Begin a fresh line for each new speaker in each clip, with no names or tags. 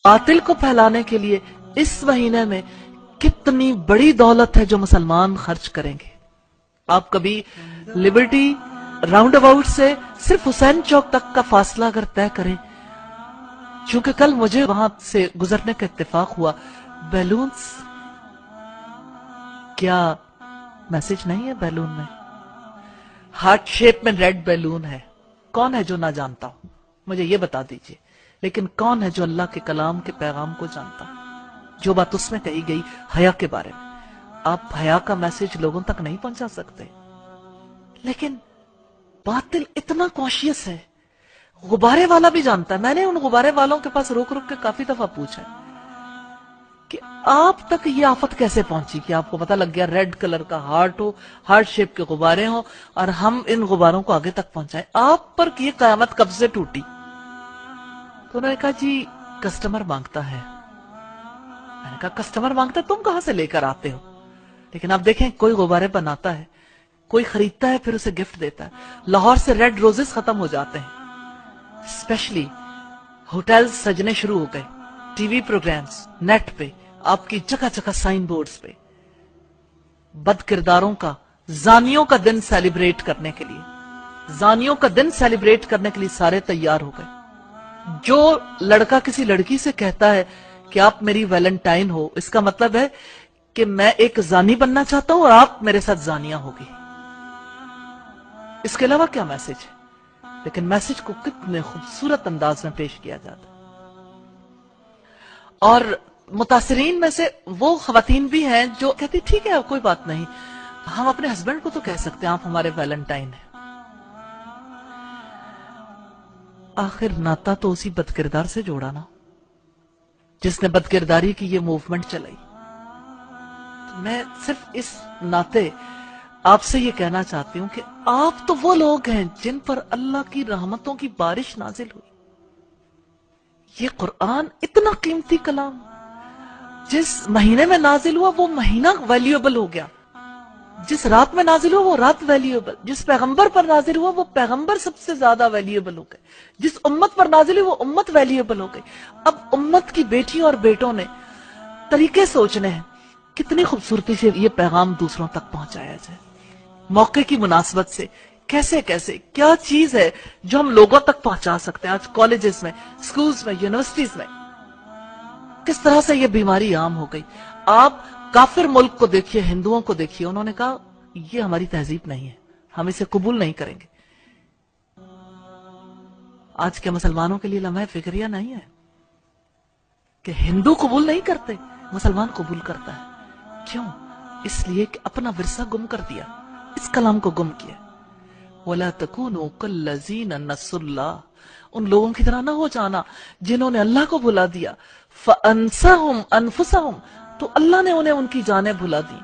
باطل کو پھیلانے کے لیے اس مہینے میں کتنی بڑی دولت ہے جو مسلمان خرچ کریں گے. آپ کبھی لبرٹی راؤنڈ اباؤٹ سے صرف حسین چوک تک کا فاصلہ اگر طے کریں، چونکہ کل مجھے وہاں سے گزرنے کا اتفاق ہوا، بیلونز، کیا میسج نہیں ہے بیلون میں؟ ہارٹ شیپ میں ریڈ بیلون ہے. کون ہے جو نہ جانتا ہو؟ مجھے یہ بتا دیجئے. لیکن کون ہے جو اللہ کے کلام کے پیغام کو جانتا ہو؟ جو بات اس میں کہی گئی حیا کے بارے میں، آپ حیا کا میسج لوگوں تک نہیں پہنچا سکتے. لیکن باطل اتنا کانشیس ہے، غبارے والا بھی جانتا ہے. میں نے ان غبارے والوں کے پاس رک رک کے کافی دفعہ پوچھا کہ آپ تک یہ آفت کیسے پہنچی کہ آپ کو پتہ لگ گیا ریڈ کلر کا ہارٹ ہو، ہارٹ شیپ کے غبارے ہوں، اور ہم ان غباروں کو آگے تک پہنچائیں. آپ پر یہ قیامت کب سے ٹوٹی؟ تو انہوں نے کہا جی کسٹمر مانگتا ہے. میں نے کہا کسٹمر مانگتا ہے، تم کہاں سے لے کر آتے ہو؟ لیکن آپ دیکھیں کوئی غبارے بناتا ہے، کوئی خریدتا ہے، پھر اسے گفٹ دیتا ہے. لاہور سے ریڈ روزز ختم ہو جاتے ہیں، اسپیشلی ہوٹلز سجنے شروع ہو گئے، ٹی وی پروگرامز، نیٹ پہ آپ کی جگہ جگہ سائن بورڈز پہ بد کرداروں کا، زانیوں کا دن سیلیبریٹ کرنے کے لیے، زانیوں کا دن سیلیبریٹ کرنے کے لیے سارے تیار ہو گئے. جو لڑکا کسی لڑکی سے کہتا ہے کہ آپ میری ویلنٹائن ہو، اس کا مطلب ہے کہ میں ایک زانی بننا چاہتا ہوں اور آپ میرے ساتھ زانیاں ہوگی. اس کے علاوہ کیا میسج ہے؟ لیکن میسج کو کتنے خوبصورت انداز میں پیش کیا جاتا ہے. اور متاثرین میں سے وہ خواتین بھی ہیں جو کہتی ٹھیک ہے کوئی بات نہیں، ہم اپنے ہسبینڈ کو تو کہہ سکتے ہیں آپ ہمارے ویلنٹائن ہیں. آخر ناتا تو اسی بدکردار سے جوڑا نا جس نے بدکرداری کی یہ موومنٹ چلائی. تو میں صرف اس ناطے آپ سے یہ کہنا چاہتی ہوں کہ آپ تو وہ لوگ ہیں جن پر اللہ کی رحمتوں کی بارش نازل ہوئی. یہ قرآن اتنا قیمتی کلام جس مہینے میں نازل ہوا وہ مہینہ ویلیوبل ہو گیا، جس رات میں نازل ہوا وہ رات ویلیوبل، جس پیغمبر پر نازل ہوا وہ پیغمبر سب سے زیادہ ویلیوبل ہو گئے، جس امت پر نازل ہوا وہ امت ویلیوبل ہو گئی. اب امت کی بیٹیوں اور بیٹوں نے طریقے سوچنے ہیں کتنی خوبصورتی سے یہ پیغام دوسروں تک پہنچایا جائے. موقع کی مناسبت سے کیسے کیسے کیا چیز ہے جو ہم لوگوں تک پہنچا سکتے ہیں. آج کالجز میں، سکولز میں، یونیورسٹیز میں کس طرح سے یہ بیماری عام ہو گئی. آپ کافر ملک کو دیکھیے، ہندوؤں کو دیکھیے، انہوں نے کہا یہ ہماری تہذیب نہیں ہے، ہم اسے قبول نہیں کریں گے. آج کے مسلمانوں کے لیے لمحہ فکریہ نہیں ہے کہ ہندو قبول نہیں کرتے، مسلمان قبول کرتا ہے. کیوں؟ اس لیے کہ اپنا ورثہ گم کر دیا، اس کلام کو گم کیا. وَلَا تَكُونُوا كَالَّذِينَ نَسُوا اللَّهَ، ان لوگوں کی طرح نہ ہو جانا جنہوں نے اللہ کو بھلا دیا. فَأَنسَهُمْ أَنفُسَهُمْ، تو اللہ نے انہیں ان کی جانیں بھلا دی.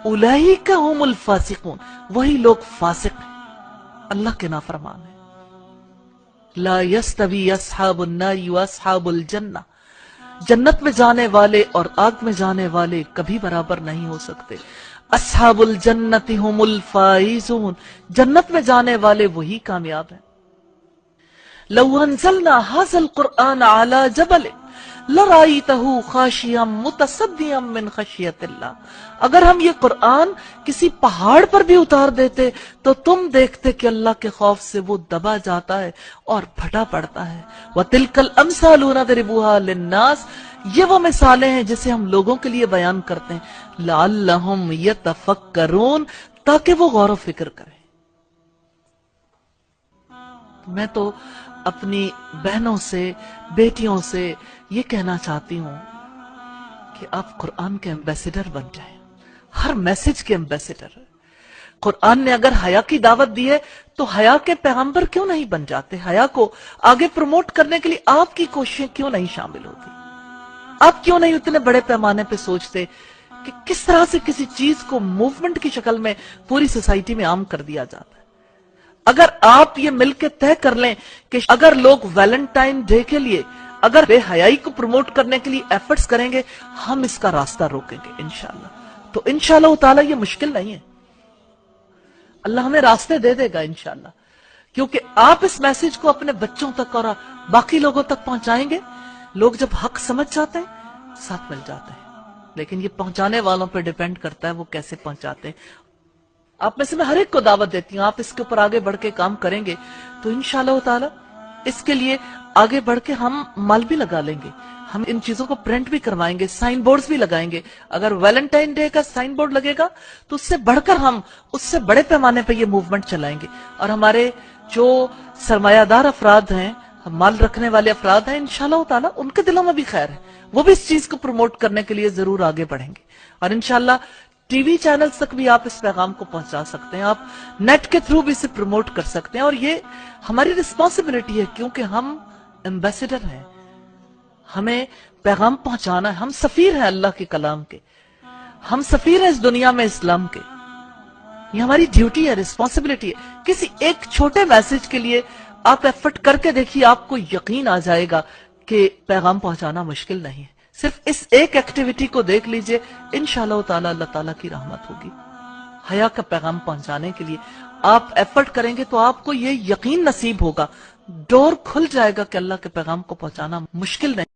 أُولَئِكَ هُمُ الْفَاسِقُونَ، وہی لوگ فاسق ہیں، اللہ کے نافرمان ہیں. لَا يَسْتَوِي أَصْحَابُ النَّارِ وَأَصْحَابُ الْجَنَّةِ، جنت میں جانے والے اور آگ میں جانے والے کبھی برابر نہیں ہو سکتے. اصحاب الجنت هم الفائزون، جنت میں جانے والے وہی کامیاب ہیں. لو انزلنا هذا القرآن على جبل لرأيته خاشعا متصدعا من خشیت اللہ، اگر ہم یہ قرآن کسی پہاڑ پر بھی اتار دیتے تو تم دیکھتے کہ اللہ کے خوف سے وہ دبا جاتا ہے اور پھٹا پڑتا ہے. وَتِلْكَ الْأَمْثَالُ نَضْرِبُهَا لِلنَّاسِ، یہ وہ مثالیں ہیں جسے ہم لوگوں کے لیے بیان کرتے ہیں. لَعَلَّهُمْ يَتَفَكَّرُونَ، تاکہ وہ غور و فکر کریں. میں تو اپنی بہنوں سے، بیٹیوں سے یہ کہنا چاہتی ہوں کہ آپ قرآن کے ایمبیسیڈر بن جائیں، ہر میسج کے ایمبیسیڈر. قرآن نے اگر حیا کی دعوت دی ہے تو حیا کے پیغمبر کیوں نہیں بن جاتے؟ حیا کو آگے پروموٹ کرنے کے لیے آپ کی کوششیں کیوں نہیں شامل ہوتی؟ آپ کیوں نہیں اتنے بڑے پیمانے پہ سوچتے کہ کس طرح سے کسی چیز کو موومنٹ کی شکل میں پوری سوسائٹی میں عام کر دیا جاتا ہے؟ اگر آپ یہ مل کے طے کر لیں کہ اگر لوگ ویلنٹائن ڈے کے لیے اگر بے حیائی کو پروموٹ کرنے کے لیے ایفرٹس کریں گے، ہم اس کا راستہ روکیں گے انشاءاللہ. تو انشاءاللہ تعالی یہ مشکل نہیں ہے، اللہ ہمیں راستے دے دے گا انشاءاللہ. کیونکہ آپ اس میسج کو اپنے بچوں تک اور باقی لوگوں تک پہنچائیں گے لوگ جب حق سمجھ جاتے ہیں ساتھ مل جاتے ہیں، لیکن یہ پہنچانے والوں پہ ڈیپینڈ کرتا ہے وہ کیسے پہنچاتے ہیں۔ آپ میں سے میں ہر ایک کو دعوت دیتی ہوں، آپ اس کے اوپر آگے بڑھ کے کام کریں گے تو انشاءاللہ تعالی اس کے لیے آگے بڑھ کے ہم مال بھی لگا لیں گے، ہم ان چیزوں کو پرنٹ بھی کروائیں گے، سائن بورڈز بھی لگائیں گے۔ اگر ویلنٹائن ڈے کا سائن بورڈ لگے گا تو اس سے بڑھ کر ہم اس سے بڑے پیمانے پہ یہ موومنٹ چلائیں گے، اور ہمارے جو سرمایہ دار افراد ہیں، مال رکھنے والے افراد ہیں، انشاءاللہ تعالی ان کے دلوں میں بھی خیر ہے، وہ بھی اس چیز کو پروموٹ کرنے کے لیے ضرور آگے بڑھیں گے، اور انشاءاللہ ٹی وی چینلز تک بھی آپ اس پیغام کو پہنچا سکتے ہیں، آپ نیٹ کے تھرو بھی اسے پروموٹ کر سکتے ہیں، اور یہ ہماری رسپانسبلٹی ہے کیونکہ ہم ایمبیسڈر ہیں، ہمیں پیغام پہنچانا ہے، ہم سفیر ہیں اللہ کے کلام کے، ہم سفیر ہیں اس دنیا میں اسلام کے، یہ ہماری ڈیوٹی ہے، رسپانسبلٹی ہے۔ کسی ایک چھوٹے میسج کے لیے آپ ایفرٹ کر کے دیکھیے، آپ کو یقین آ جائے گا کہ پیغام پہنچانا مشکل نہیں ہے۔ صرف اس ایک ایکٹیویٹی کو دیکھ لیجئے، انشاءاللہ تعالی اللہ تعالیٰ کی رحمت ہوگی۔ حیا کا پیغام پہنچانے کے لیے آپ ایفرٹ کریں گے تو آپ کو یہ یقین نصیب ہوگا، ڈور کھل جائے گا کہ اللہ کے پیغام کو پہنچانا مشکل نہیں۔